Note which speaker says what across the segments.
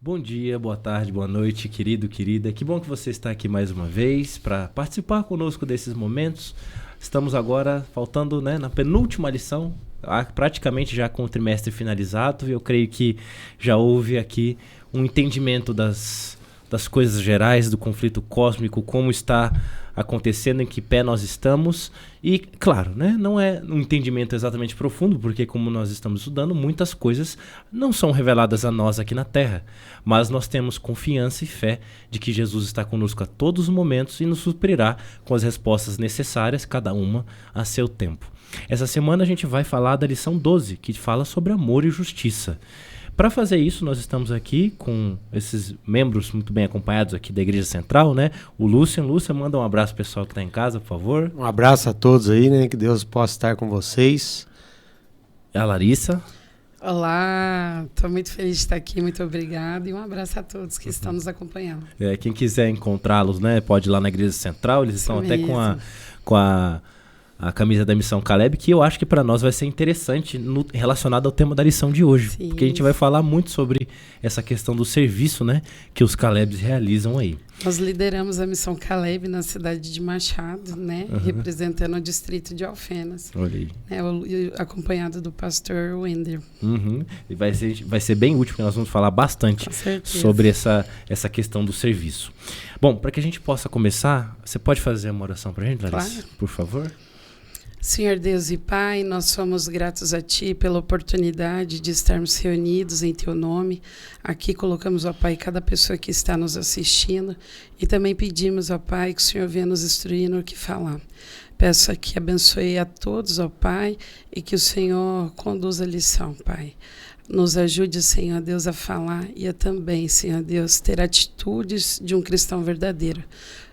Speaker 1: Bom dia, boa tarde, boa noite, querido, querida. Que bom que você está aqui mais uma vez para participar conosco desses momentos. Estamos agora faltando, na penúltima lição, praticamente já com o trimestre finalizado. E eu creio que já houve aqui um entendimento das coisas gerais, do conflito cósmico, como está acontecendo, em que pé nós estamos. E, claro, não é um entendimento exatamente profundo, porque como nós estamos estudando, muitas coisas não são reveladas a nós aqui na Terra. Mas nós temos confiança e fé de que Jesus está conosco a todos os momentos e nos suprirá com as respostas necessárias, cada uma a seu tempo. Essa semana a gente vai falar da lição 12, que fala sobre amor e justiça. Para fazer isso, nós estamos aqui com esses membros muito bem acompanhados aqui da Igreja Central, O Lúcio. Lúcio, manda um abraço pro pessoal que está em casa, por favor.
Speaker 2: Um abraço a todos aí, que Deus possa estar com vocês.
Speaker 1: A Larissa.
Speaker 3: Olá, estou muito feliz de estar aqui, muito obrigado e um abraço a todos que estão nos acompanhando.
Speaker 1: Quem quiser encontrá-los, pode ir lá na Igreja Central, eles estão até com a camisa da Missão Caleb, que eu acho que para nós vai ser interessante relacionado ao tema da lição de hoje. Sim. Porque a gente vai falar muito sobre essa questão do serviço, que os Calebs realizam aí.
Speaker 3: Nós lideramos a Missão Caleb na cidade de Machado, representando o distrito de Alfenas.
Speaker 1: Olhei.
Speaker 3: Acompanhado do pastor Wender.
Speaker 1: E vai ser bem útil, porque nós vamos falar bastante sobre essa questão do serviço. Bom, para que a gente possa começar, você pode fazer uma oração para a gente, Larissa?
Speaker 3: Claro.
Speaker 1: Por favor.
Speaker 3: Senhor Deus e Pai, nós somos gratos a Ti pela oportunidade de estarmos reunidos em Teu nome. Aqui colocamos, ó Pai, cada pessoa que está nos assistindo e também pedimos, ó Pai, que o Senhor venha nos instruir no que falar. Peço que abençoe a todos, ó Pai, e que o Senhor conduza a lição, Pai. Nos ajude, Senhor Deus, a falar e a também, Senhor Deus, ter atitudes de um cristão verdadeiro.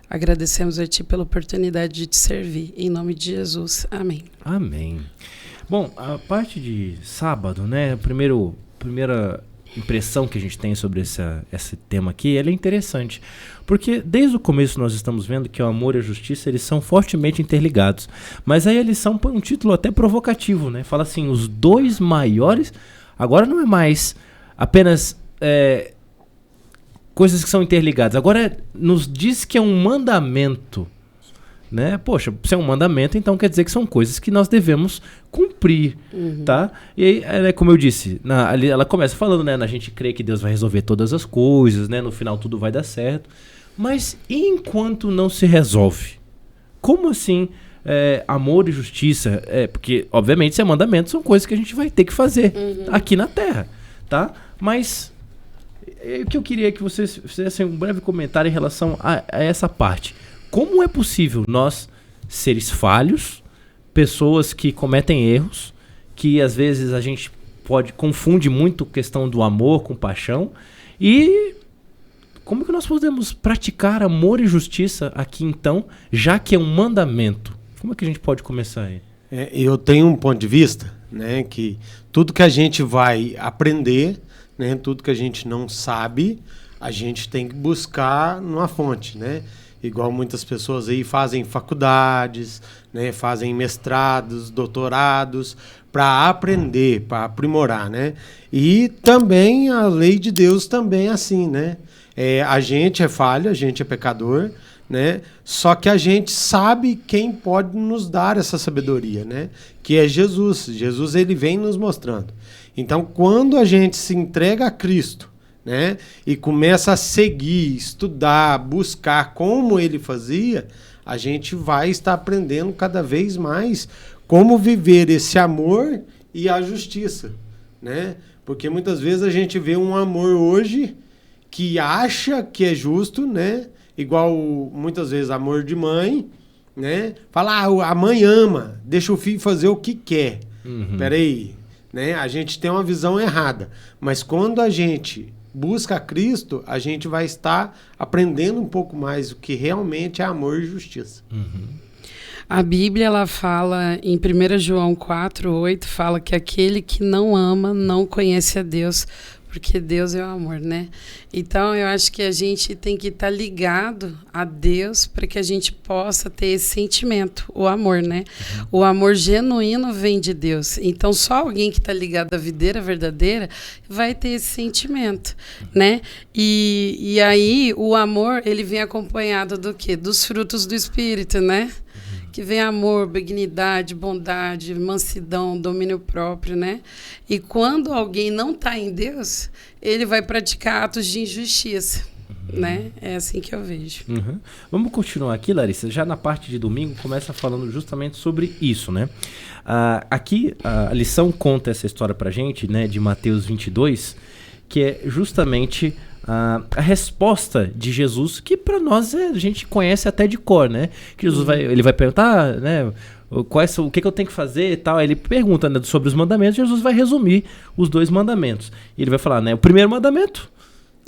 Speaker 3: Agradecemos a Ti pela oportunidade de Te servir. Em nome de Jesus. Amém.
Speaker 1: Amém. Bom, a parte de sábado, a primeira impressão que a gente tem sobre esse tema aqui, ela é interessante. Porque desde o começo nós estamos vendo que o amor e a justiça, eles são fortemente interligados. Mas aí a lição põe um título até provocativo, Fala assim, os dois maiores... Agora não é mais apenas... coisas que são interligadas. Agora nos diz que é um mandamento, Poxa, se é um mandamento, então quer dizer que são coisas que nós devemos cumprir, tá? E aí, como eu disse, ali ela começa falando, a gente crê que Deus vai resolver todas as coisas, no final tudo vai dar certo. Mas e enquanto não se resolve? Como assim amor e justiça? Porque, obviamente, se é mandamento, são coisas que a gente vai ter que fazer aqui na Terra, tá? Mas... o que eu queria é que vocês fizessem um breve comentário em relação a essa parte. Como é possível nós, seres falhos, pessoas que cometem erros, que às vezes a gente confunde muito a questão do amor com paixão, e como que nós podemos praticar amor e justiça aqui então, já que é um mandamento? Como é que a gente pode começar aí?
Speaker 2: Eu tenho um ponto de vista, que tudo que a gente vai aprender... tudo que a gente não sabe, a gente tem que buscar numa fonte, Igual muitas pessoas aí fazem faculdades, fazem mestrados, doutorados, para aprender, para aprimorar, E também a lei de Deus também é assim, a gente é falho, a gente é pecador, Só que a gente sabe quem pode nos dar essa sabedoria, Que é Jesus. Jesus, ele vem nos mostrando. Então, quando a gente se entrega a Cristo, e começa a seguir, estudar, buscar como ele fazia, a gente vai estar aprendendo cada vez mais como viver esse amor e a justiça, Porque muitas vezes a gente vê um amor hoje que acha que é justo, Igual muitas vezes amor de mãe, Fala, a mãe ama, deixa o filho fazer o que quer. Peraí. A gente tem uma visão errada, mas quando a gente busca a Cristo, a gente vai estar aprendendo um pouco mais o que realmente é amor e justiça.
Speaker 3: A Bíblia, ela fala em 1 João 4:8, fala que aquele que não ama não conhece a Deus, porque Deus é o amor, né? Então, eu acho que a gente tem que estar ligado a Deus para que a gente possa ter esse sentimento, o amor, né? O amor genuíno vem de Deus. Então, só alguém que está ligado à videira verdadeira vai ter esse sentimento, né? E aí, o amor, ele vem acompanhado do quê? Dos frutos do Espírito, né? Que vem amor, benignidade, bondade, mansidão, domínio próprio, né? E quando alguém não está em Deus, ele vai praticar atos de injustiça, né? É assim que eu vejo.
Speaker 1: Vamos continuar aqui, Larissa. Já na parte de domingo, começa falando justamente sobre isso, né? Aqui, a lição conta essa história pra gente, né? De Mateus 22, que é justamente... a resposta de Jesus, que para nós a gente conhece até de cor, né? Que Jesus ele vai perguntar, né? O que eu tenho que fazer e tal. Aí ele pergunta, né, sobre os mandamentos. Jesus vai resumir os 2 mandamentos. E ele vai falar, né? O primeiro mandamento,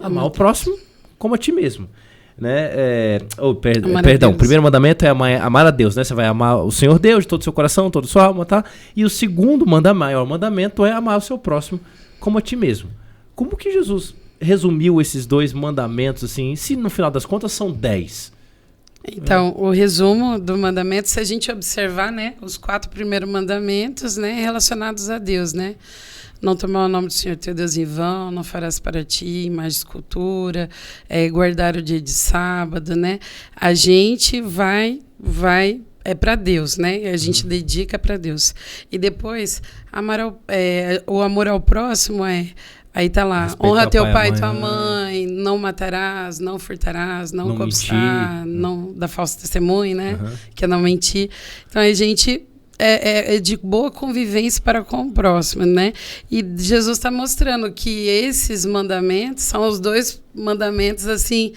Speaker 1: amar o próximo como a ti mesmo, né? Perdão, o primeiro mandamento é amar a Deus, né? Você vai amar o Senhor Deus de todo o seu coração, toda a sua alma, tá? E o segundo maior mandamento é amar o seu próximo como a ti mesmo. Como que Jesus resumiu esses 2 mandamentos, assim, se no final das contas são 10?
Speaker 3: Então, o resumo do mandamento, se a gente observar, né, os 4 primeiros mandamentos, né, relacionados a Deus, né? Não tomar o nome do Senhor teu Deus em vão, não farás para ti imagem de escultura, guardar o dia de sábado, né? A gente vai para Deus, né? A gente dedica para Deus. E depois, o amor ao próximo aí tá lá,
Speaker 1: respeita
Speaker 3: honra teu pai e
Speaker 1: mãe,
Speaker 3: tua mãe, não matarás, não furtarás, não cobiçar, não dar falso testemunho, né? Que é não mentir. Então, a gente é de boa convivência para com o próximo, né? E Jesus está mostrando que esses mandamentos são os 2 mandamentos, assim,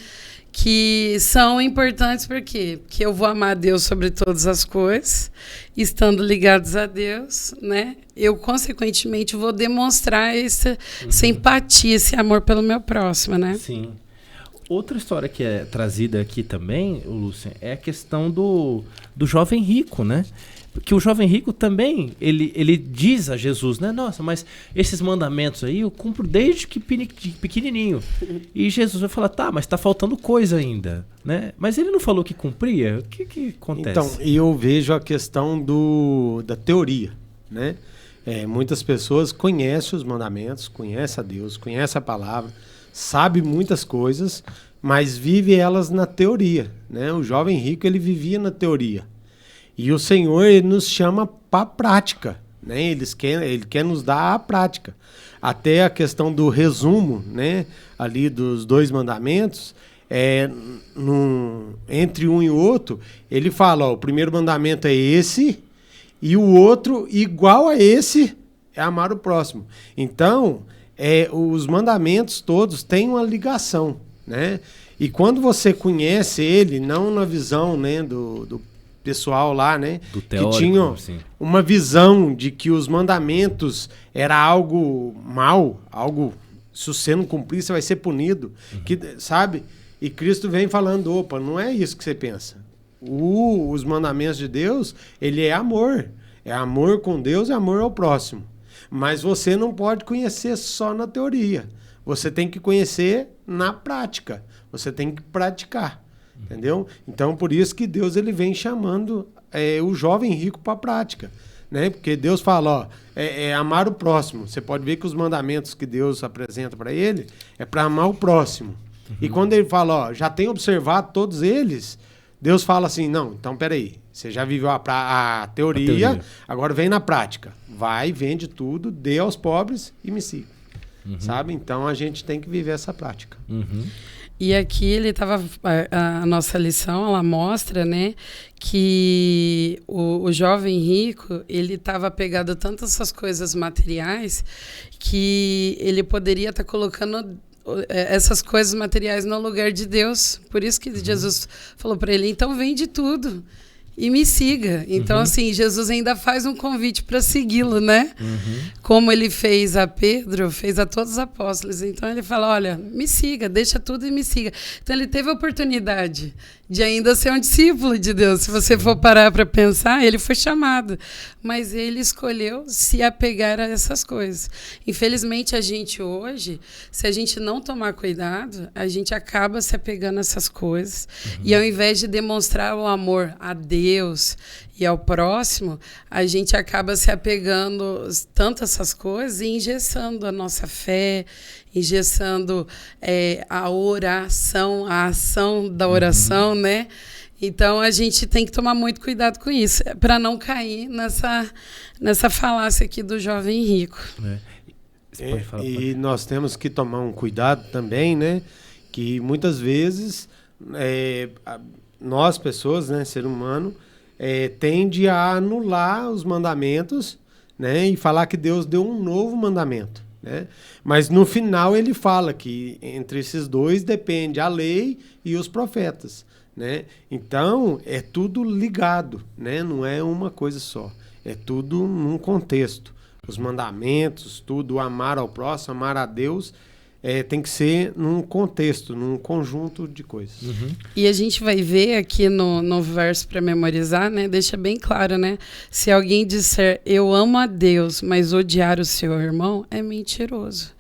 Speaker 3: que são importantes. Por quê? Porque eu vou amar a Deus sobre todas as coisas, estando ligados a Deus, né? Eu, consequentemente, vou demonstrar essa empatia, esse amor pelo meu próximo, né?
Speaker 1: Sim. Outra história que é trazida aqui também, Lúcia, é a questão do jovem rico, né? Porque o jovem rico também, ele diz a Jesus, né? Nossa, mas esses mandamentos aí eu cumpro desde que pequenininho. E Jesus vai falar, tá, mas tá faltando coisa ainda, né? Mas ele não falou que cumpria? O que acontece?
Speaker 2: Então, eu vejo a questão da teoria, né? Muitas pessoas conhecem os mandamentos, conhecem a Deus, conhecem a palavra, sabem muitas coisas, mas vivem elas na teoria, né? O jovem rico, ele vivia na teoria. E o Senhor, ele nos chama para a prática, né? Ele quer nos dar a prática. Até a questão do resumo, né? Ali dos 2 mandamentos, entre um e outro, ele fala, ó, o primeiro mandamento é esse, e o outro, igual a esse, é amar o próximo. Então, os mandamentos todos têm uma ligação, né? E quando você conhece ele, não na visão, né, do pessoal lá, né,
Speaker 1: do teórico,
Speaker 2: que tinham
Speaker 1: sim,
Speaker 2: uma visão de que os mandamentos era algo mal, algo, se você não cumprir, você vai ser punido, sabe? E Cristo vem falando, opa, não é isso que você pensa. Os mandamentos de Deus, ele é amor com Deus e amor ao próximo. Mas você não pode conhecer só na teoria. Você tem que conhecer na prática. Você tem que praticar. Entendeu? Então, por isso que Deus ele vem chamando o jovem rico para a prática, né? Porque Deus fala, ó, amar o próximo. Você pode ver que os mandamentos que Deus apresenta para ele é para amar o próximo. E quando ele fala, ó, já tem observado todos eles, Deus fala assim, não, então peraí, você já viveu a teoria, agora vem na prática. Vai, vende tudo, dê aos pobres e me siga. Sabe? Então, a gente tem que viver essa prática.
Speaker 3: E aqui ele estava, a nossa lição, ela mostra, né, que o jovem rico, ele estava apegado a tantas essas coisas materiais que ele poderia estar colocando essas coisas materiais no lugar de Deus. Por isso que Jesus falou para ele, então vende tudo e me siga. Então, assim, Jesus ainda faz um convite para segui-lo, né? Como ele fez a Pedro, fez a todos os apóstolos. Então, ele fala, olha, me siga, deixa tudo e me siga. Então, ele teve a oportunidade de ainda ser um discípulo de Deus. Se você for parar para pensar, ele foi chamado. Mas ele escolheu se apegar a essas coisas. Infelizmente, a gente hoje, se a gente não tomar cuidado, a gente acaba se apegando a essas coisas. E ao invés de demonstrar o amor a Deus e ao próximo, a gente acaba se apegando tanto a essas coisas e engessando a nossa fé, engessando a oração, a ação da oração, né? Então, a gente tem que tomar muito cuidado com isso, para não cair nessa falácia aqui do jovem rico.
Speaker 2: E nós temos que tomar um cuidado também, né? Que muitas vezes nós, pessoas, né, ser humano, tende a anular os mandamentos, né? E falar que Deus deu um novo mandamento, né? Mas no final ele fala que entre esses dois depende a lei e os profetas, né? Então é tudo ligado, né? Não é uma coisa só, é tudo num contexto. Os mandamentos, tudo, amar ao próximo, amar a Deus, tem que ser num contexto, num conjunto de coisas.
Speaker 3: E a gente vai ver aqui no verso para memorizar, né? Deixa bem claro, né? Se alguém disser eu amo a Deus, mas odiar o seu irmão, é mentiroso.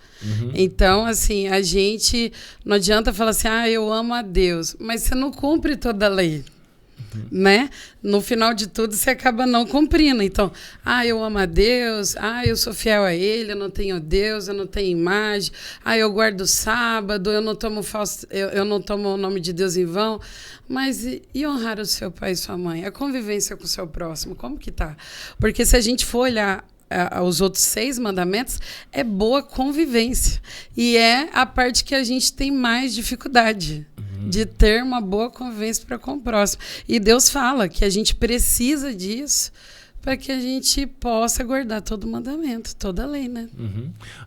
Speaker 3: Então, assim, a gente não adianta falar assim, eu amo a Deus, mas você não cumpre toda a lei. Né? No final de tudo, você acaba não cumprindo. Então, eu amo a Deus, eu sou fiel a Ele, eu não tenho Deus, eu não tenho imagem, eu guardo o sábado, eu não tomo eu não tomo o nome de Deus em vão. Mas e honrar o seu pai e sua mãe? A convivência com o seu próximo, como que tá? Porque se a gente for olhar os outros 6 mandamentos, é boa convivência. E é a parte que a gente tem mais dificuldade. De ter uma boa convivência para com o próximo. E Deus fala que a gente precisa disso para que a gente possa guardar todo o mandamento, toda a lei, né?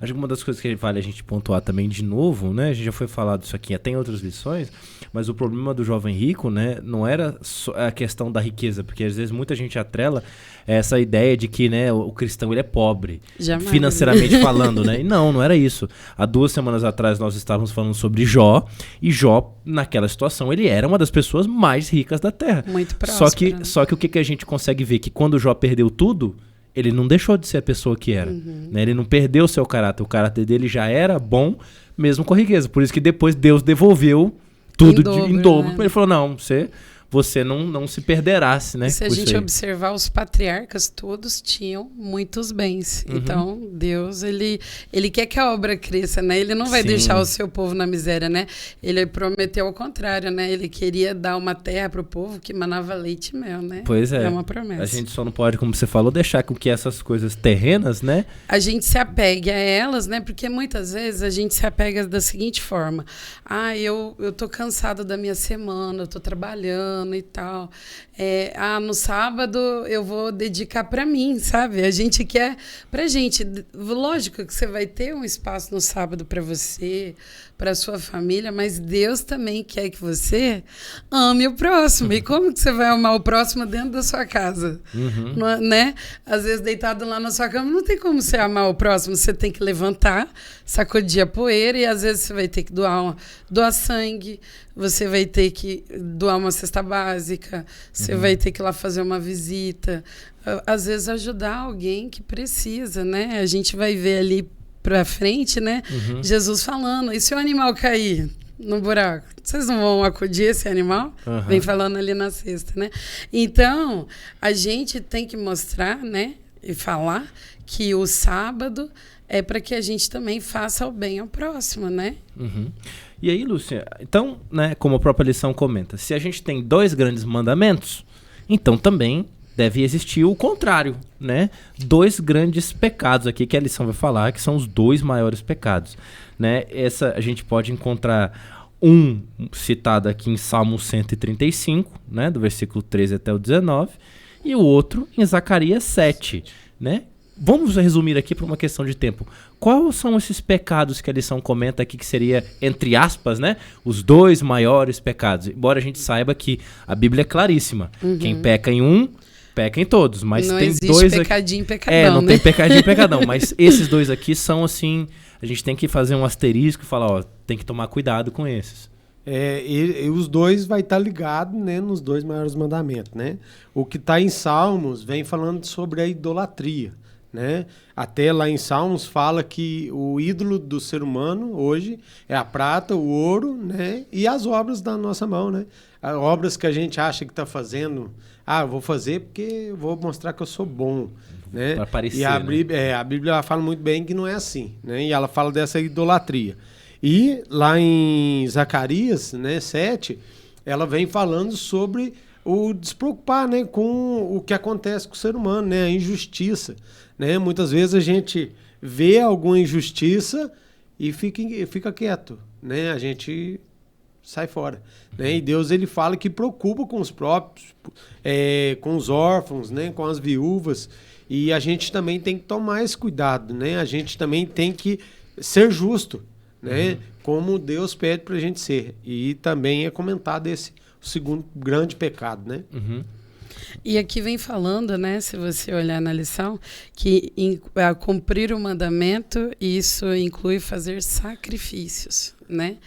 Speaker 1: Acho que uma das coisas que vale a gente pontuar também de novo, né? A gente já foi falado disso aqui até em outras lições, mas o problema do jovem rico, né, não era só a questão da riqueza, porque às vezes muita gente atrela essa ideia de que, né, o cristão ele é pobre,
Speaker 3: jamais,
Speaker 1: financeiramente falando, né? E não era isso. Há 2 semanas atrás nós estávamos falando sobre Jó, e Jó, naquela situação, ele era uma das pessoas mais ricas da Terra.
Speaker 3: Muito próspero.
Speaker 1: Só que o que a gente consegue ver? Que quando Jó perdeu tudo, ele não deixou de ser a pessoa que era. Né? Ele não perdeu o seu caráter. O caráter dele já era bom, mesmo com a riqueza. Por isso que depois Deus devolveu tudo em dobro. Né? Ele falou, não, você não se perderá, né?
Speaker 3: Se a gente observar, os patriarcas todos tinham muitos bens. Então, Deus, ele quer que a obra cresça, né? Ele não vai deixar o seu povo na miséria, né? Ele prometeu ao contrário, né? Ele queria dar uma terra para o povo que manava leite e mel, né?
Speaker 1: Pois é.
Speaker 3: É uma promessa.
Speaker 1: A gente só não pode, como você falou, deixar com que essas coisas terrenas, né?
Speaker 3: A gente se apegue a elas, né? Porque muitas vezes a gente se apega da seguinte forma. Eu tô cansado da minha semana, eu tô trabalhando e tal. No sábado eu vou dedicar para mim, sabe? A gente quer pra gente. Lógico que você vai ter um espaço no sábado para você, para sua família, mas Deus também quer que você ame o próximo. E como que você vai amar o próximo dentro da sua casa? Não, né? Às vezes deitado lá na sua cama, não tem como você amar o próximo. Você tem que levantar, sacudir a poeira e às vezes você vai ter que doar sangue, você vai ter que doar uma cesta básica, você vai ter que ir lá fazer uma visita, às vezes ajudar alguém que precisa, né? A gente vai ver ali pra frente, né? Jesus falando, e se o animal cair no buraco? Vocês não vão acudir esse animal? Vem falando ali na cesta, né? Então, a gente tem que mostrar, né? E falar que o sábado é para que a gente também faça o bem ao próximo, né?
Speaker 1: E aí, Lúcia, então, né, como a própria lição comenta, se a gente tem 2 grandes mandamentos, então também deve existir o contrário, né? 2 grandes pecados aqui que a lição vai falar, que são os 2 maiores pecados, né? Essa a gente pode encontrar um citado aqui em Salmo 135, né, do versículo 13 até o 19, e o outro em Zacarias 7, né? vamos resumir aqui por uma questão de tempo. Quais são esses pecados que a lição comenta aqui que seria, entre aspas, né, os 2 maiores pecados? Embora a gente saiba que a Bíblia é claríssima. Quem peca em um, peca em todos. Mas
Speaker 3: não
Speaker 1: tem
Speaker 3: existe
Speaker 1: 2
Speaker 3: pecadinho, pecadão,
Speaker 1: não
Speaker 3: né?
Speaker 1: tem pecadinho, pecadão. Mas esses 2 aqui são assim, a gente tem que fazer um asterisco e falar, ó, tem que tomar cuidado com esses.
Speaker 2: E os 2 vai estar ligado, né, nos 2 maiores mandamentos, né? O que está em Salmos vem falando sobre a idolatria, né? Até lá em Salmos fala que o ídolo do ser humano hoje é a prata, o ouro, né? E as obras da nossa mão, né? As obras que a gente acha que está fazendo, eu vou fazer porque eu vou mostrar que eu sou bom, né?
Speaker 1: Para parecer,
Speaker 2: e a
Speaker 1: né?
Speaker 2: Bíblia, a Bíblia fala muito bem que não é assim, né? E ela fala dessa idolatria. E lá em Zacarias, né, 7, ela vem falando sobre o despreocupar, né, com o que acontece com o ser humano, né, a injustiça. Né? Muitas vezes a gente vê alguma injustiça e fica quieto, né? A gente sai fora. Né? E Deus ele fala que preocupa com os próprios, com os órfãos, né, com as viúvas. E a gente também tem que tomar esse cuidado, né? A gente também tem que ser justo. Né? Como Deus pede para a gente ser. E também é comentado esse o segundo grande pecado, né?
Speaker 3: E aqui vem falando, né, se você olhar na lição, que cumprir o mandamento, isso inclui fazer sacrifícios, né?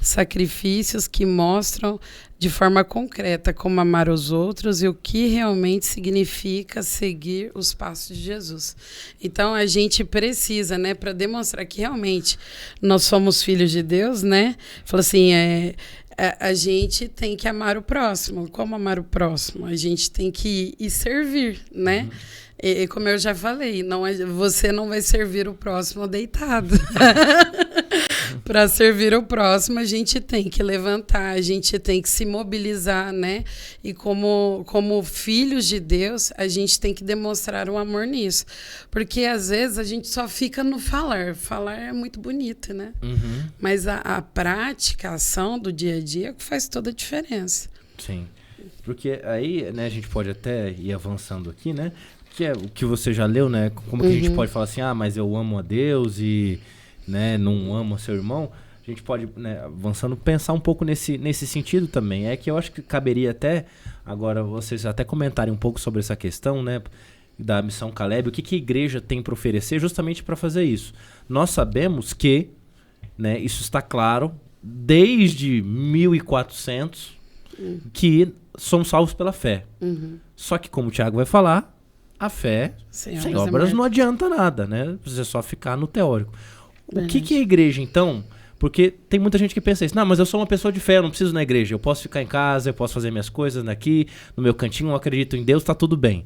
Speaker 3: Sacrifícios que mostram de forma concreta como amar os outros e o que realmente significa seguir os passos de Jesus. Então a gente precisa, né, para demonstrar que realmente nós somos filhos de Deus, né? Fala assim, a gente tem que amar o próximo. Como amar o próximo? A gente tem que ir servir, né? E como eu já falei, você não vai servir o próximo deitado. Para servir o próximo, a gente tem que levantar, a gente tem que se mobilizar, né? E como filhos de Deus, a gente tem que demonstrar um amor nisso. Porque, às vezes, a gente só fica no falar. Falar é muito bonito, né? Mas a prática, a ação do dia a dia faz toda a diferença.
Speaker 1: Sim. Porque aí, né, a gente pode até ir avançando aqui, né? Que é o que você já leu, né? Como que a gente pode falar assim, mas eu amo a Deus e... né, não ama seu irmão, a gente pode, né, avançando, pensar um pouco nesse sentido também. É que eu acho que caberia até, agora, vocês até comentarem um pouco sobre essa questão, né, da Missão Caleb, o que a igreja tem para oferecer justamente para fazer isso. Nós sabemos que, né, isso está claro, desde 1400, que somos salvos pela fé. Só que, como o Tiago vai falar, a fé sem obras não adianta nada, né? Você só ficar no teórico. O que é a igreja, então? Porque tem muita gente que pensa isso. Não, mas eu sou uma pessoa de fé, eu não preciso ir na igreja. Eu posso ficar em casa, eu posso fazer minhas coisas aqui, no meu cantinho, eu acredito em Deus, tá tudo bem.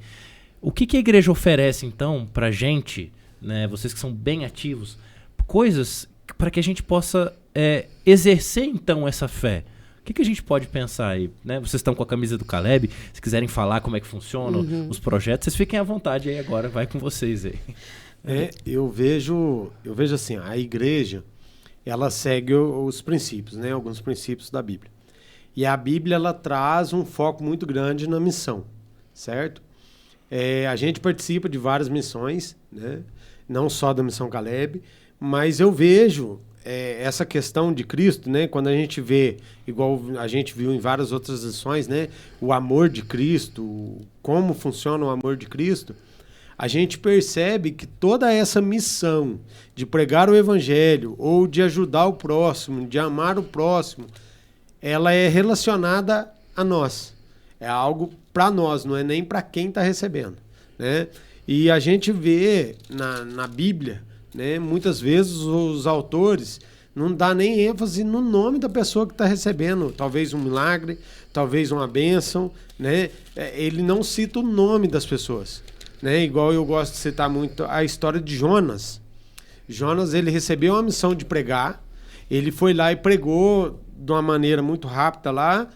Speaker 1: O que a igreja oferece, então, pra gente, né, vocês que são bem ativos, coisas para que a gente possa exercer, então, essa fé? O que a gente pode pensar aí? Né? Vocês estão com a camisa do Caleb, se quiserem falar como é que funciona os projetos, vocês fiquem à vontade aí agora, vai com vocês aí.
Speaker 2: Eu vejo assim, a igreja, ela segue os princípios, né? Alguns princípios da Bíblia. E a Bíblia, ela traz um foco muito grande na missão, certo? A gente participa de várias missões, né? Não só da Missão Caleb, mas eu vejo essa questão de Cristo, né? Quando a gente vê, igual a gente viu em várias outras lições, né? O amor de Cristo, como funciona o amor de Cristo, a gente percebe que toda essa missão de pregar o evangelho ou de ajudar o próximo, de amar o próximo, ela é relacionada a nós. É algo para nós, não é nem para quem está recebendo, né? E a gente vê na Bíblia, né, muitas vezes os autores não dão nem ênfase no nome da pessoa que está recebendo, talvez um milagre, talvez uma bênção, né? Ele não cita o nome das pessoas. Né? Igual eu gosto de citar muito a história de Jonas. Jonas, ele recebeu uma missão de pregar, ele foi lá e pregou de uma maneira muito rápida lá,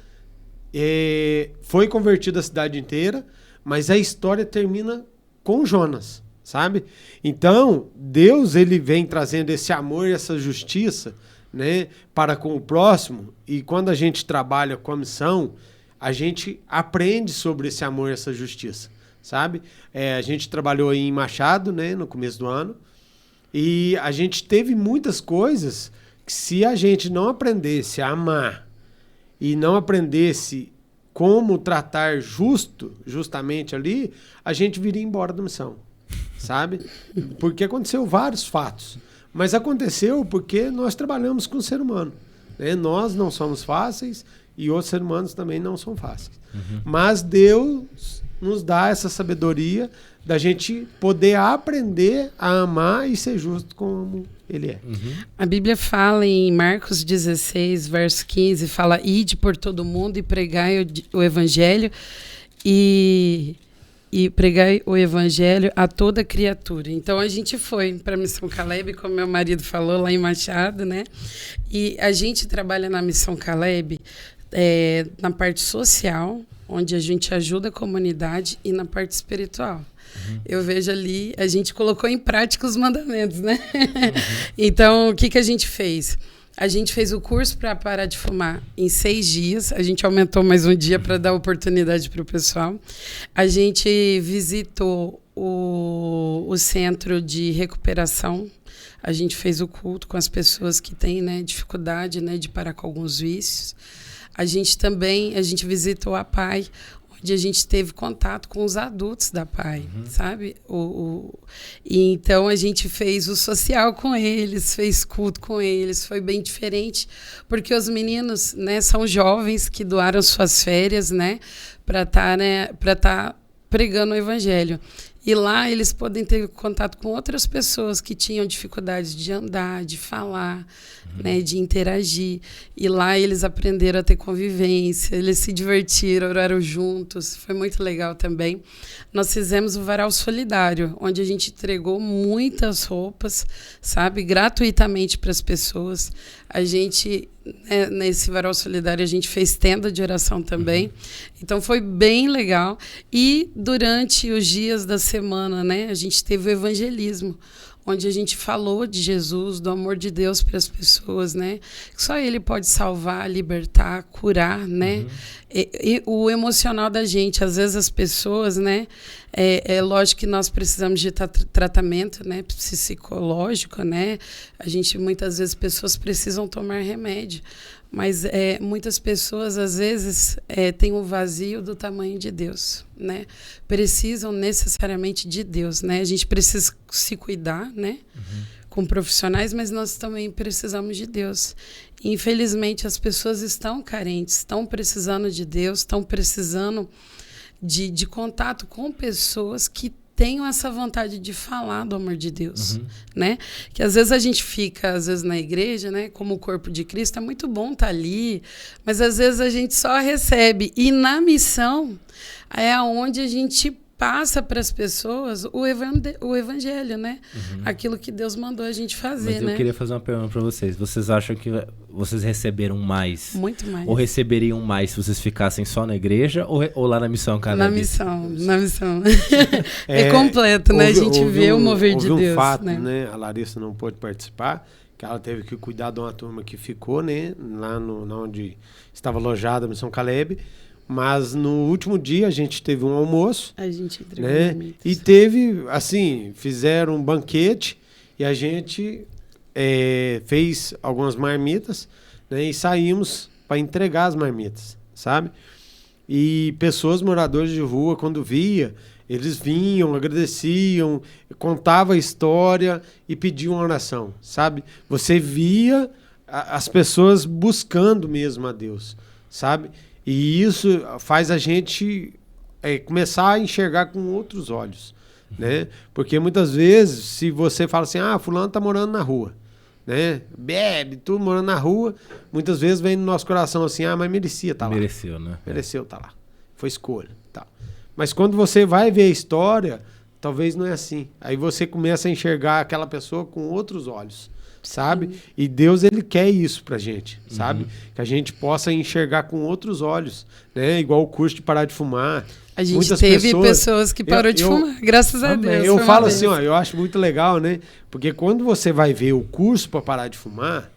Speaker 2: foi convertido a cidade inteira, mas a história termina com Jonas, sabe? Então, Deus, ele vem trazendo esse amor e essa justiça, né, para com o próximo, e quando a gente trabalha com a missão, a gente aprende sobre esse amor e essa justiça, sabe? A gente trabalhou em Machado, né, no começo do ano, e a gente teve muitas coisas que, se a gente não aprendesse a amar e não aprendesse como tratar justamente ali, a gente viria embora da missão, sabe? Porque aconteceu vários fatos. Mas aconteceu porque nós trabalhamos com o ser humano, né? Nós não somos fáceis e outros seres humanos também não são fáceis. Mas Deus nos dá essa sabedoria da gente poder aprender a amar e ser justo como Ele é.
Speaker 3: A Bíblia fala em Marcos 16, verso 15, fala: ide por todo mundo e pregai o evangelho e pregai o evangelho a toda criatura. Então a gente foi para a Missão Caleb, como meu marido falou, lá em Machado, né? E a gente trabalha na Missão Caleb na parte social, onde a gente ajuda a comunidade, e na parte espiritual. Eu vejo ali, a gente colocou em prática os mandamentos, né? Então, o que a gente fez? A gente fez o curso para parar de fumar em 6 dias. A gente aumentou mais um dia para dar oportunidade para o pessoal. A gente visitou o centro de recuperação. A gente fez o culto com as pessoas que têm, né, dificuldade, né, de parar com alguns vícios. A gente visitou a PAI, onde a gente teve contato com os adultos da PAI, sabe? E então a gente fez o social com eles, fez culto com eles, foi bem diferente, porque os meninos, né, são jovens que doaram suas férias, né, para tá pregando o evangelho. E lá eles podem ter contato com outras pessoas que tinham dificuldade de andar, de falar, né, de interagir. E lá eles aprenderam a ter convivência, eles se divertiram, oraram juntos. Foi muito legal também. Nós fizemos o Varal Solidário, onde a gente entregou muitas roupas, sabe, gratuitamente para as pessoas. A gente, nesse Varal Solidário, a gente fez tenda de oração também. Então foi bem legal. E durante os dias da semana, né, a gente teve o evangelismo, onde a gente falou de Jesus, do amor de Deus para as pessoas, né? Só Ele pode salvar, libertar, curar, né? E o emocional da gente, às vezes as pessoas, né? É lógico que nós precisamos de tratamento, né, psicológico, né? A gente, muitas vezes, pessoas precisam tomar remédio, mas muitas pessoas, às vezes, têm um vazio do tamanho de Deus, né? Precisam necessariamente de Deus, né? A gente precisa se cuidar, né? Com profissionais, mas nós também precisamos de Deus. Infelizmente, as pessoas estão carentes, estão precisando de Deus, estão precisando de contato com pessoas que tenham essa vontade de falar do amor de Deus, né? Que às vezes a gente fica, às vezes na igreja, né, como o corpo de Cristo, é muito bom estar ali, mas às vezes a gente só recebe. E na missão é onde a gente passa para as pessoas o evangelho, né? Aquilo que Deus mandou a gente fazer, né?
Speaker 1: Eu queria fazer uma pergunta para vocês. Vocês acham que vocês receberam mais?
Speaker 3: Muito mais.
Speaker 1: Ou receberiam mais se vocês ficassem só na igreja ou lá na Missão Caleb?
Speaker 3: Na missão. É completo, né? A gente vê o mover de Deus.
Speaker 2: Houve um fato,
Speaker 3: né?
Speaker 2: A Larissa não pôde participar, que ela teve que cuidar de uma turma que ficou, né? Lá onde estava alojada a Missão Caleb. Mas no último dia a gente teve um almoço.
Speaker 3: A gente entregou,
Speaker 2: né? E teve, assim, fizeram um banquete e a gente fez algumas marmitas, né? E saímos para entregar as marmitas, sabe? E pessoas, moradores de rua, quando via, eles vinham, agradeciam, contavam a história e pediam uma oração, sabe? Você via as pessoas buscando mesmo a Deus, sabe? E isso faz a gente começar a enxergar com outros olhos, né? Porque muitas vezes, se você fala assim, fulano tá morando na rua, né? Bebe, tudo morando na rua, muitas vezes vem no nosso coração assim, mas merecia estar lá.
Speaker 1: Mereceu, né?
Speaker 2: Mereceu estar lá. Foi escolha. Tá. Mas quando você vai ver a história, talvez não é assim. Aí você começa a enxergar aquela pessoa com outros olhos, sabe? E Deus, Ele quer isso pra gente, sabe? Que a gente possa enxergar com outros olhos, né? Igual o curso de parar de fumar.
Speaker 3: A gente muitas teve pessoas que parou de fumar, graças a Deus.
Speaker 2: Eu falo assim, eu acho muito legal, né? Porque quando você vai ver o curso para parar de fumar,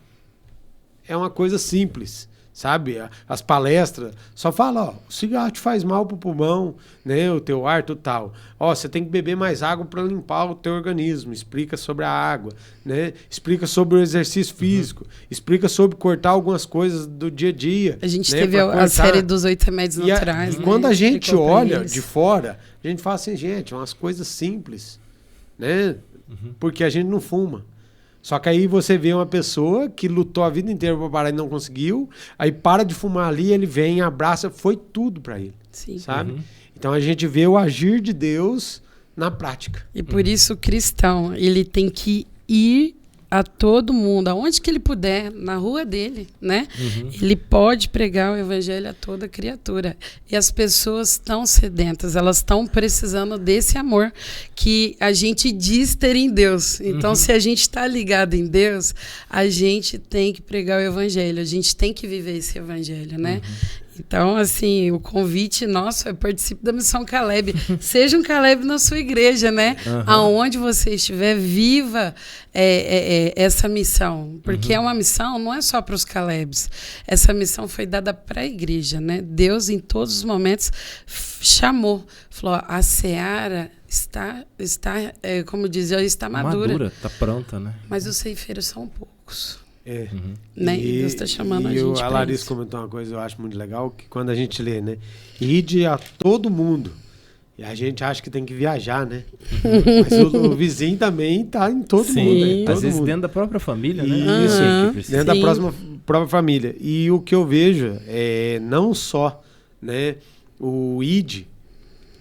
Speaker 2: é uma coisa simples, sabe? As palestras só fala, ó, o cigarro te faz mal pro pulmão, né? O teu ar, tudo tal. Ó, você tem que beber mais água para limpar o teu organismo. Explica sobre a água, né? Explica sobre o exercício físico. Explica sobre cortar algumas coisas do dia a dia.
Speaker 3: A gente, né,
Speaker 2: teve
Speaker 3: a série dos 8 remédios naturais.
Speaker 2: E quando a gente olha de fora, a gente fala assim, gente, umas coisas simples, né? Porque a gente não fuma. Só que aí você vê uma pessoa que lutou a vida inteira para parar e não conseguiu, aí para de fumar ali, ele vem, abraça, foi tudo para ele.
Speaker 3: Sim.
Speaker 2: Sabe? Então a gente vê o agir de Deus na prática.
Speaker 3: E por isso o cristão, ele tem que ir a todo mundo, aonde que ele puder, na rua dele, né? Ele pode pregar o evangelho a toda criatura. E as pessoas estão sedentas, elas estão precisando desse amor que a gente diz ter em Deus. Então, se a gente está ligado em Deus, a gente tem que pregar o evangelho, a gente tem que viver esse evangelho, né? Então, assim, o convite nosso é participe da Missão Caleb. Seja um Caleb na sua igreja, né? Aonde você estiver, viva essa missão. Porque é uma missão, não é só para os Calebs. Essa missão foi dada para a igreja, né? Deus, em todos os momentos, chamou. Falou, a seara está como dizia, está madura.
Speaker 1: Está pronta, né?
Speaker 3: Mas os ceifeiros são poucos.
Speaker 2: Né?
Speaker 3: E Deus está chamando a gente.
Speaker 2: A Larissa comentou uma coisa que eu acho muito legal, que quando a gente lê, né? Ide a todo mundo. E a gente acha que tem que viajar, né? Mas o vizinho também está em todo mundo. Né?
Speaker 1: Às vezes dentro da própria família, né?
Speaker 2: Isso, dentro da própria família. E o que eu vejo é não só, né, o ide,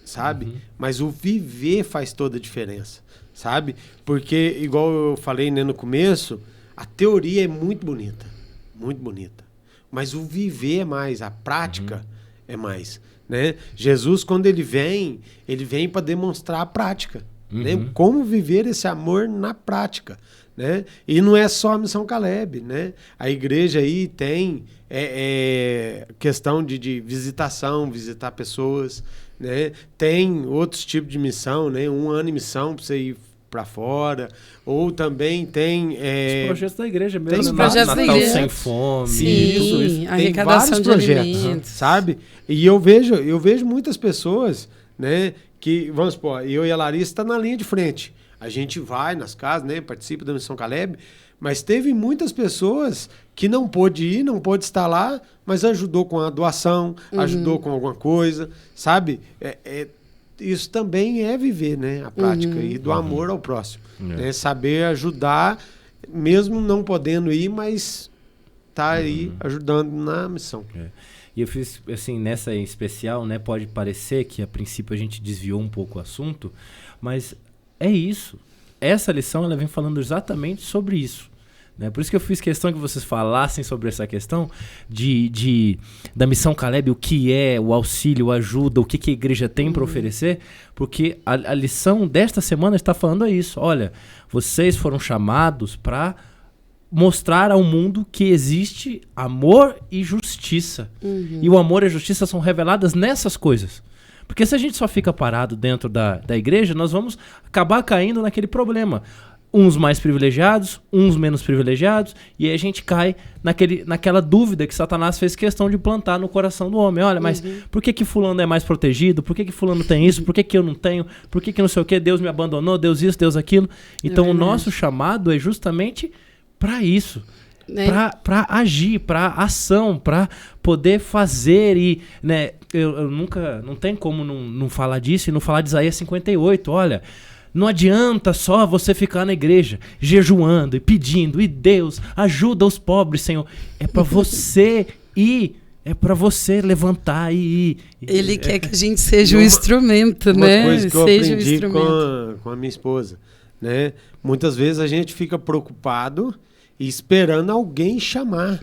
Speaker 2: sabe? Mas o viver faz toda a diferença, sabe? Porque, igual eu falei, né, no começo, a teoria é muito bonita, mas o viver é mais, a prática é mais, né? Jesus, quando ele vem para demonstrar a prática, né? Como viver esse amor na prática, né? E não é só a Missão Caleb, né? A igreja aí tem questão de visitação, visitar pessoas, né? Tem outros tipos de missão, né? 1 ano em missão para você ir para fora, ou também tem
Speaker 1: os projetos da igreja mesmo,
Speaker 3: tem os projetos
Speaker 1: Natal
Speaker 3: da igreja.
Speaker 1: Sem Fome,
Speaker 3: isso.
Speaker 2: tem
Speaker 3: Arrecadação
Speaker 2: vários projetos,
Speaker 3: alimentos,
Speaker 2: sabe? E eu vejo muitas pessoas, né, que, vamos supor, eu e a Larissa tá na linha de frente. A gente vai nas casas, né, participa da Missão Caleb, mas teve muitas pessoas que não pôde ir, não pôde estar lá, mas ajudou com a doação, ajudou com alguma coisa, sabe? Isso também é viver, né, a prática e do amor ao próximo. Né? Saber ajudar, mesmo não podendo ir, mas tá aí ajudando na missão.
Speaker 1: E eu fiz, assim, nessa em especial, né, pode parecer que a princípio a gente desviou um pouco o assunto, mas é isso. Essa lição ela vem falando exatamente sobre isso. Né? Por isso que eu fiz questão que vocês falassem sobre essa questão da Missão Caleb, o que é o auxílio, a ajuda, o que a igreja tem para oferecer, porque a lição desta semana está falando isso. Olha, vocês foram chamados para mostrar ao mundo que existe amor e justiça. E o amor e a justiça são reveladas nessas coisas. Porque se a gente só fica parado dentro da igreja, nós vamos acabar caindo naquele problema. Uns mais privilegiados, uns menos privilegiados, e aí a gente cai naquela dúvida que Satanás fez questão de plantar no coração do homem. Olha, mas por que fulano é mais protegido? Por que fulano tem isso? Por que eu não tenho? Por que não sei o quê? Deus me abandonou, Deus isso, Deus aquilo. Então o nosso chamado é justamente para isso. Para agir, para ação, para poder fazer. E, né, eu nunca, não tem como não falar disso e não falar de Isaías 58. Olha, não adianta só você ficar na igreja jejuando e pedindo, e Deus ajuda os pobres, Senhor. É para você ir, é para você levantar e ir.
Speaker 3: Ele quer que a gente seja o instrumento, né?
Speaker 2: Uma coisa que eu aprendi com a minha esposa, né? Muitas vezes a gente fica preocupado e esperando alguém chamar,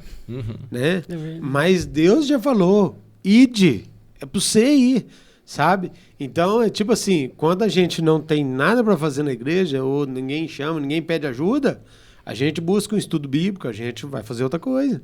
Speaker 2: né? Mas Deus já falou, ide, é para você ir. Sabe? Então, é tipo assim, quando a gente não tem nada para fazer na igreja, ou ninguém chama, ninguém pede ajuda, a gente busca um estudo bíblico, a gente vai fazer outra coisa.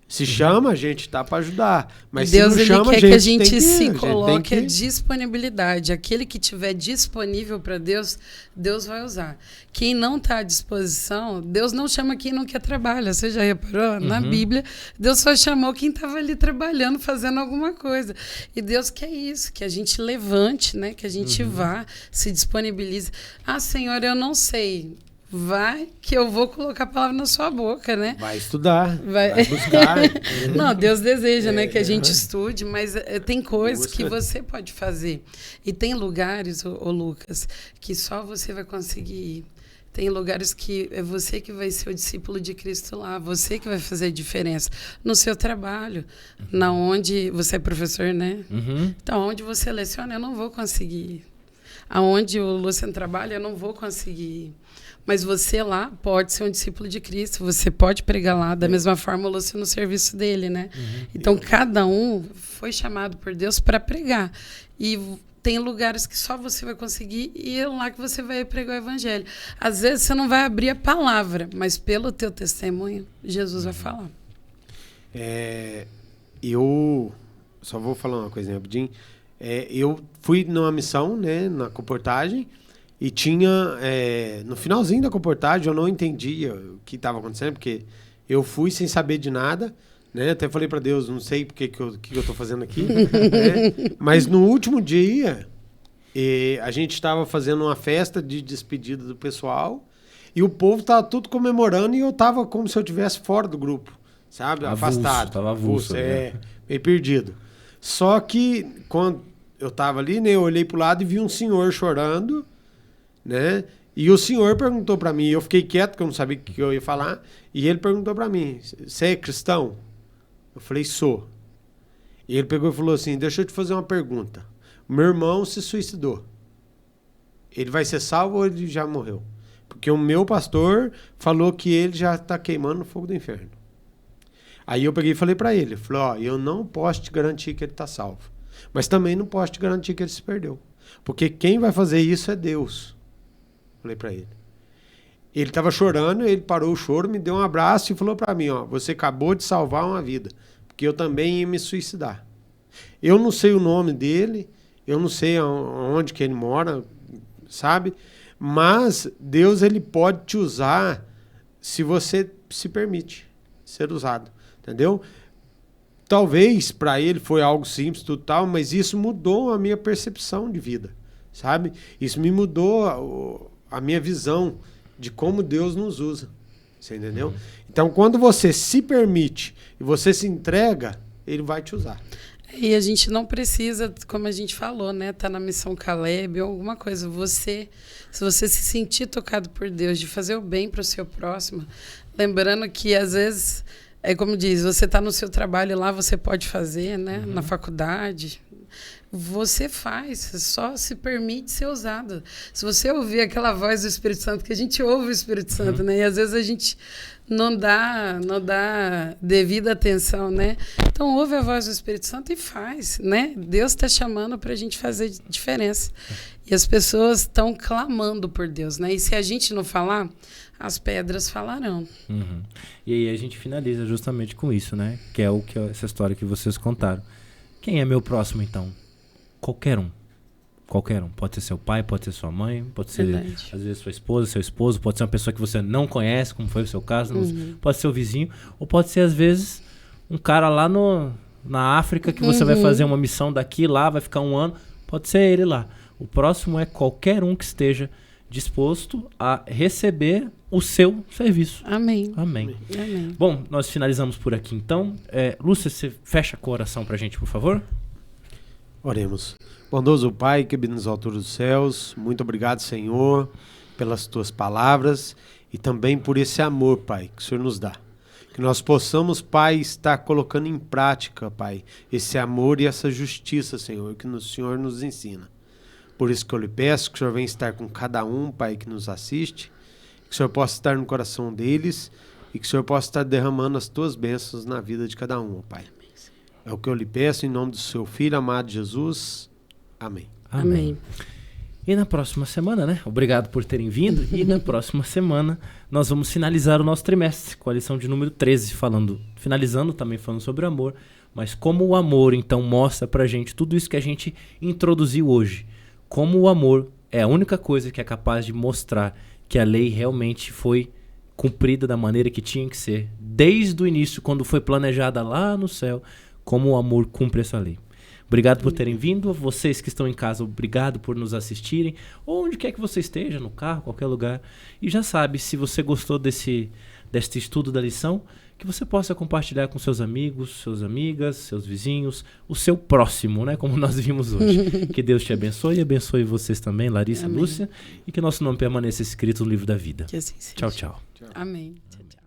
Speaker 2: Se chama, a gente está para ajudar. Mas
Speaker 3: Deus,
Speaker 2: se não chama,
Speaker 3: ele quer que a gente
Speaker 2: tem
Speaker 3: se
Speaker 2: a gente
Speaker 3: coloque
Speaker 2: tem
Speaker 3: a disponibilidade. Aquele que estiver disponível para Deus, Deus vai usar. Quem não está à disposição, Deus não chama quem não quer trabalhar. Você já reparou? Na Bíblia, Deus só chamou quem estava ali trabalhando, fazendo alguma coisa. E Deus quer isso, que a gente levante, né? Que a gente vá, se disponibilize. Ah, Senhor, eu não sei. Vai que eu vou colocar a palavra na sua boca, né?
Speaker 2: Vai estudar, vai buscar.
Speaker 3: Não, Deus deseja, né, que a gente estude, mas tem coisas que você pode fazer. E tem lugares, ô Lucas, que só você vai conseguir ir. Tem lugares que é você que vai ser o discípulo de Cristo lá, você que vai fazer a diferença no seu trabalho, na onde você é professor, né? Então, onde você leciona, eu não vou conseguir ir. Aonde o Luciano trabalha, eu não vou conseguir ir. Mas você lá pode ser um discípulo de Cristo, você pode pregar lá, da mesma forma o Lúcio no serviço dele, né? Então, cada um foi chamado por Deus para pregar. E tem lugares que só você vai conseguir e é lá que você vai pregar o evangelho. Às vezes você não vai abrir a palavra, mas pelo teu testemunho, Jesus vai falar.
Speaker 2: Eu só vou falar uma coisinha rapidinho. Eu fui numa missão, né, na comportagem, e tinha, no finalzinho da comportagem, eu não entendia o que estava acontecendo, porque eu fui sem saber de nada, né? Até falei para Deus, não sei porque que eu estou fazendo aqui. Né? Mas no último dia, a gente estava fazendo uma festa de despedida do pessoal, e o povo estava tudo comemorando, e eu estava como se eu estivesse fora do grupo, sabe? Afastado.
Speaker 1: Estava avulso.
Speaker 2: Meio perdido. Só que, quando eu estava ali, né, eu olhei para o lado e vi um senhor chorando, né? E o senhor perguntou para mim, eu fiquei quieto, porque eu não sabia o que eu ia falar, e ele perguntou para mim, você é cristão? Eu falei, sou. E ele pegou e falou assim, deixa eu te fazer uma pergunta. Meu irmão se suicidou. Ele vai ser salvo ou ele já morreu? Porque o meu pastor falou que ele já está queimando no fogo do inferno. Aí eu peguei e falei para ele, eu não posso te garantir que ele está salvo, mas também não posso te garantir que ele se perdeu, porque quem vai fazer isso é Deus. Falei para ele. Ele estava chorando, ele parou o choro, me deu um abraço e falou para mim, você acabou de salvar uma vida, porque eu também ia me suicidar. Eu não sei o nome dele, eu não sei onde que ele mora, sabe? Mas Deus, ele pode te usar se você se permite ser usado. Entendeu? Talvez para ele foi algo simples, tudo tal, mas isso mudou a minha percepção de vida, sabe? Isso me mudou a minha visão de como Deus nos usa, você entendeu? Então, quando você se permite e você se entrega, ele vai te usar.
Speaker 3: E a gente não precisa, como a gente falou, né? Tá na missão Caleb ou alguma coisa. Se você se sentir tocado por Deus de fazer o bem para o seu próximo, lembrando que às vezes é como diz, você está no seu trabalho lá, você pode fazer, né? Na faculdade. Você faz, só se permite ser usado. Se você ouvir aquela voz do Espírito Santo, que a gente ouve o Espírito Santo, né? E às vezes a gente não dá devida atenção, né? Então ouve a voz do Espírito Santo e faz, né? Deus está chamando para a gente fazer diferença. E as pessoas estão clamando por Deus, né? E se a gente não falar, as pedras falarão.
Speaker 1: E aí a gente finaliza justamente com isso, né? Que é essa história que vocês contaram. Quem é meu próximo, então? Qualquer um. Qualquer um. Pode ser seu pai, pode ser sua mãe, pode ser, às vezes, sua esposa, seu esposo, pode ser uma pessoa que você não conhece, como foi o seu caso, pode ser o vizinho, ou pode ser, às vezes, um cara lá na África que você vai fazer uma missão daqui, lá, vai ficar 1 ano, pode ser ele lá. O próximo é qualquer um que esteja disposto a receber o seu serviço.
Speaker 3: Amém.
Speaker 1: Bom, nós finalizamos por aqui, então. Lúcia, você fecha com a oração pra gente, por favor?
Speaker 2: Oremos. Bondoso Pai, que habita nas alturas dos céus, muito obrigado, Senhor, pelas tuas palavras e também por esse amor, Pai, que o Senhor nos dá. Que nós possamos, Pai, estar colocando em prática, Pai, esse amor e essa justiça, Senhor, que o Senhor nos ensina. Por isso que eu lhe peço que o Senhor venha estar com cada um, Pai, que nos assiste, que o Senhor possa estar no coração deles e que o Senhor possa estar derramando as tuas bênçãos na vida de cada um, Pai. É o que eu lhe peço em nome do seu Filho amado Jesus. Amém.
Speaker 3: Amém.
Speaker 1: E na próxima semana, né? Obrigado por terem vindo. E na próxima semana nós vamos finalizar o nosso trimestre com a lição de número 13, finalizando também falando sobre o amor, mas como o amor então mostra pra gente tudo isso que a gente introduziu hoje. Como o amor é a única coisa que é capaz de mostrar que a lei realmente foi cumprida da maneira que tinha que ser, desde o início, quando foi planejada lá no céu, como o amor cumpre essa lei. Obrigado por terem vindo. Vocês que estão em casa, obrigado por nos assistirem. Ou onde quer que você esteja, no carro, qualquer lugar. E já sabe, se você gostou deste estudo da lição, que você possa compartilhar com seus amigos, suas amigas, seus vizinhos, o seu próximo, né? Como nós vimos hoje. Que Deus te abençoe e abençoe vocês também, Larissa,
Speaker 3: Amém.
Speaker 1: Lúcia. E que nosso nome permaneça escrito no livro da vida.
Speaker 3: Que assim seja.
Speaker 1: Tchau, tchau.
Speaker 3: Amém. Tchau, tchau.